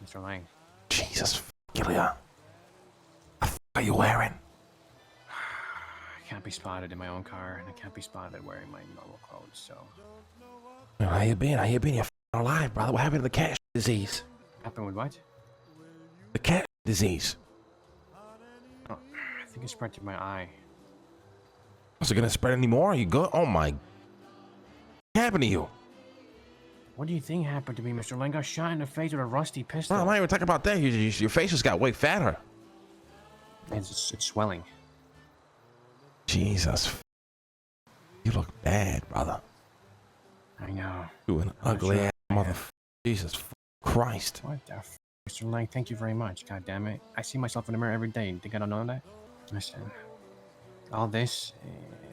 Mr. Lang. Jesus, Ilya. What the f are you wearing? I can't be spotted in my own car, and I can't be spotted wearing my normal clothes, so... How you been? How you been? You're f***ing alive, brother. What happened to the cat disease? Happened with what? The cat disease. Oh, I think it spread to my eye. Was it gonna spread anymore? Are you good? Oh my... What happened to you? What do you think happened to me, Mr. Lang? Got shot in the face with a rusty pistol. No, I'm not even talking about that. Your face just got way fatter. It's swelling. Jesus. You look bad, brother. I know. You an ugly ass motherfucker. Jesus Christ. What the f? Mr. Lang, thank you very much. God damn it. I see myself in the mirror every day. You think I don't know that? Listen. All this,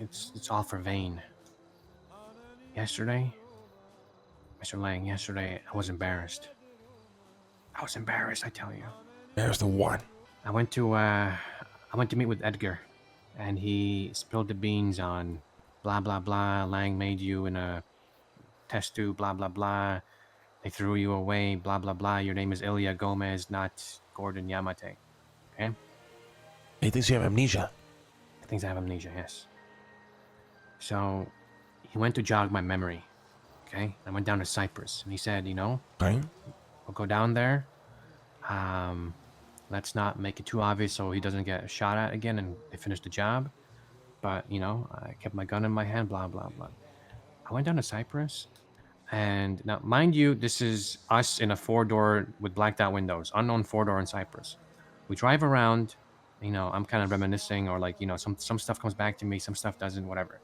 it's all for vain. Yesterday, Mr. Lang, yesterday I was embarrassed. I was embarrassed, I tell you. There's the one. I went to meet with Edgar, and he spilled the beans on blah blah blah. Lang made you in a test tube, blah blah blah. They threw you away, blah blah blah. Your name is Ilya Gomez, not Gordon Yamate. Okay? He thinks you have amnesia. He thinks I have amnesia, yes. So he went to jog my memory. Okay? I went down to Cypress, and he said, you know, Okay. we'll go down there. Let's not make it too obvious so he doesn't get shot at again and they finish the job. But, you know, I kept my gun in my hand, blah, blah, blah. I went down to Cypress. And now, mind you, this is us in a 4-door with blacked out windows. Unknown 4-door in Cypress. We drive around. You know, I'm kind of reminiscing or like, you know, some stuff comes back to me. Some stuff doesn't, whatever.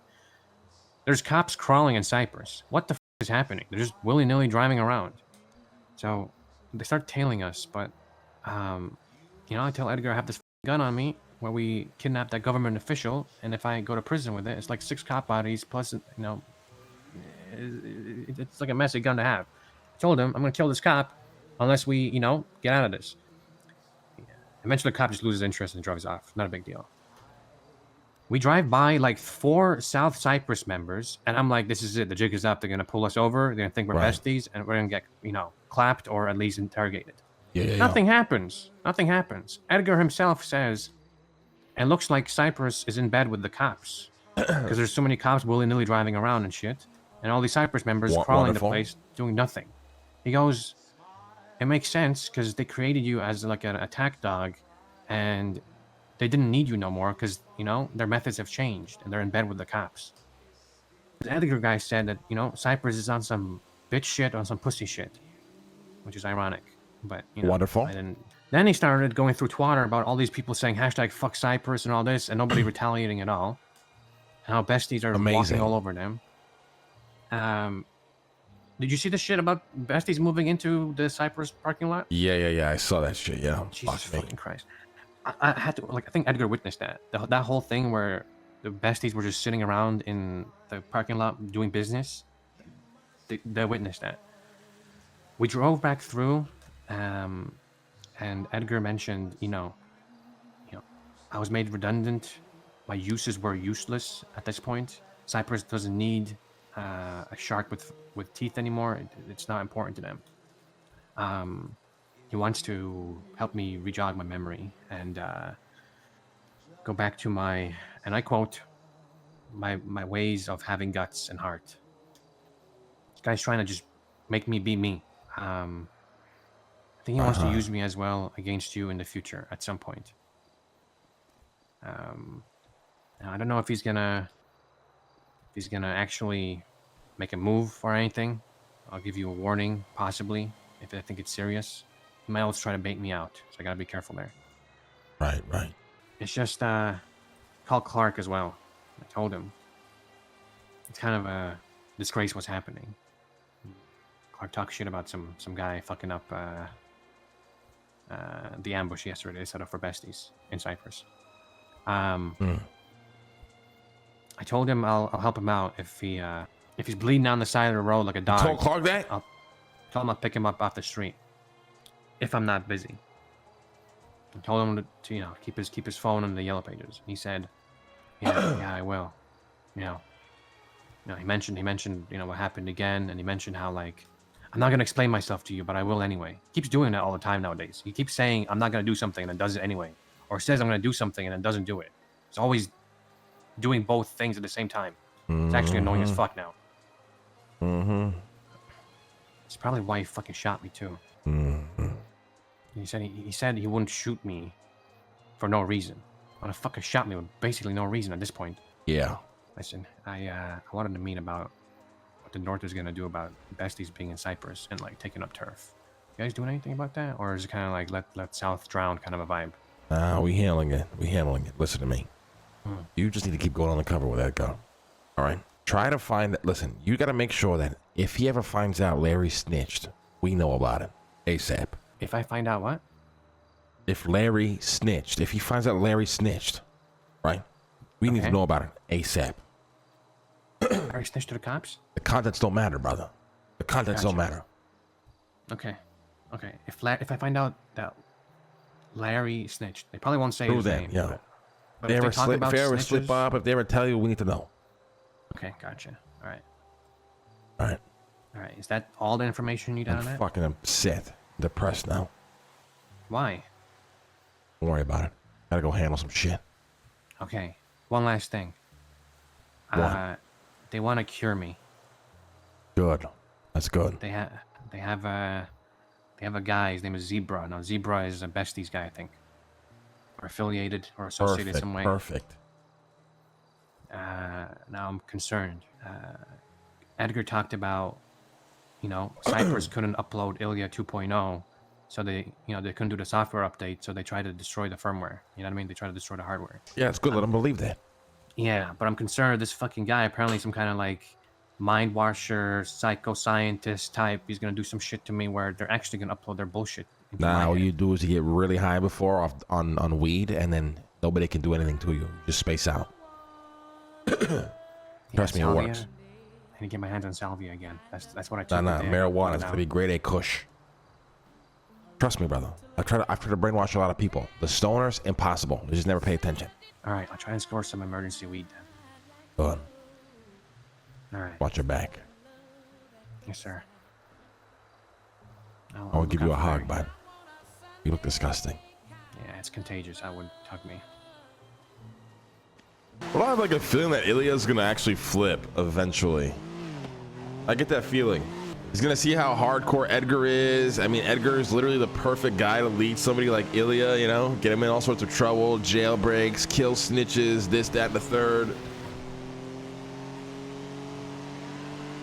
There's cops crawling in Cypress. What the f is happening? They're just willy-nilly driving around. So they start tailing us. But, you know, I tell Edgar I have this gun on me where we kidnapped that government official. And if I go to prison with it, it's like 6 cop bodies plus, you know, it's like a messy gun to have. I told him I'm going to kill this cop unless we, you know, get out of this. Eventually the cop just loses interest and drives off. Not a big deal. We drive by like 4 South Cyprus members, and I'm like, this is it. The jig is up. They're going to pull us over. They're going to think we're besties, and we're going to get, you know, clapped or at least interrogated. Nothing happens. Nothing happens. Edgar himself says, it looks like Cyprus is in bed with the cops. Because there's so many cops willy-nilly driving around and shit. And all these Cypress members crawling the place, doing nothing. He goes, it makes sense, because they created you as like an attack dog, and they didn't need you no more, because, you know, their methods have changed, and they're in bed with the cops. The Edgar guy said that, you know, Cypress is on some bitch shit, on some pussy shit. Which is ironic. But, you know, wonderful. I didn't... Then he started going through Twitter about all these people saying hashtag fuck Cypress and all this, and nobody retaliating at all. And how besties are walking all over them. Did you see the shit about besties moving into the Cypress parking lot? Yeah. I saw that shit. Yeah. Jesus fucking Christ. I had to, like, I think Edgar witnessed that. That whole thing where the besties were just sitting around in the parking lot doing business. They witnessed that. We drove back through, and Edgar mentioned, you know, I was made redundant. My uses were useless at this point. Cypress doesn't need a shark with teeth anymore. It's not important to them. He wants to help me rejog my memory and go back to my, and I quote, my ways of having guts and heart. This guy's trying to just make me be me. I think he wants to use me as well against you in the future at some point. I don't know if he's gonna actually make a move or anything. I'll give you a warning, possibly, if I think it's serious. He might always try to bait me out, so I gotta be careful there. Right. It's just, call Clark as well. I told him. It's kind of a disgrace what's happening. Clark talked shit about some guy fucking up the ambush yesterday they set up for besties in Cyprus. I told him I'll help him out if he's bleeding down the side of the road like a dog. You told Clark that? I'll tell him I'll pick him up off the street if I'm not busy. I told him to you know, keep his phone in the yellow pages. He said, yeah, I will. You know, he mentioned, you know, what happened again, and he mentioned how, like, I'm not gonna explain myself to you, but I will anyway. He keeps doing that all the time nowadays. He keeps saying I'm not gonna do something and then does it anyway, or says I'm gonna do something and then doesn't do it. He's always doing both things at the same time. It's actually annoying as fuck now. It's probably why he fucking shot me too. He said he wouldn't shoot me for no reason. Well, he fucking shot me with basically no reason at this point. Yeah. Listen, I wanted to meet about what the North is gonna do about besties being in Cypress and like taking up turf. You guys doing anything about that, or is it kind of like let South drown kind of a vibe? We handling it. We handling it. Listen to me. You just need to keep going on the cover with Edgar. All right. Try to find that. Listen, you got to make sure that if he ever finds out Larry snitched, we know about it ASAP. If I find out what? If Larry snitched, if he finds out Larry snitched, right? We need to know about it ASAP. Larry snitched to the cops? The contents don't matter, brother. The contents don't matter. Okay. Okay. If I find out that Larry snitched, they probably won't say his name. Yeah. But if they talk about if they ever snitches, slip up, if they ever tell you, we need to know. Okay, gotcha. All right. All right. All right. Is that all the information you need on I'm that? fucking upset. Depressed now. Why? Don't worry about it. Gotta go handle some shit. Okay. One last thing. What? They want to cure me. Good. That's good. They have a guy. His name is Zebra. Now Zebra is a besties guy, I think, or affiliated or associated some way. Perfect. Now I'm concerned. Edgar talked about, Cypress couldn't upload Ilia 2.0, so they couldn't do the software update, so they tried to destroy the firmware. You know what I mean? They tried to destroy the hardware. Yeah, it's good. Let them believe that. Yeah, but I'm concerned. This fucking guy, apparently some kind of like mind washer, psycho-scientist type. He's gonna do some shit to me where they're actually gonna upload their bullshit. Nah, all you do is you get really high before on weed, and then nobody can do anything to you. You just space out. Trust me, it works. I need to get my hands on salvia again. That's what I took. Nah, marijuana is gonna be grade A kush. Trust me, brother. I've tried to brainwash a lot of people. The stoners, impossible. They just never pay attention. All right, I'll try and score some emergency weed then. Good. All right. Watch your back. Yes, sir. I will give you a hug, but you look disgusting. Yeah, it's contagious. I would hug me. Well, I have like a feeling that Ilya's gonna actually flip eventually. I get that feeling. He's gonna see how hardcore Edgar is. I mean, Edgar is literally the perfect guy to lead somebody like Ilia, get him in all sorts of trouble, jailbreaks, kill snitches, this, that, and the third.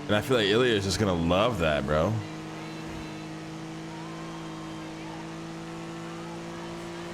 And I feel like Ilya is just gonna love that, bro.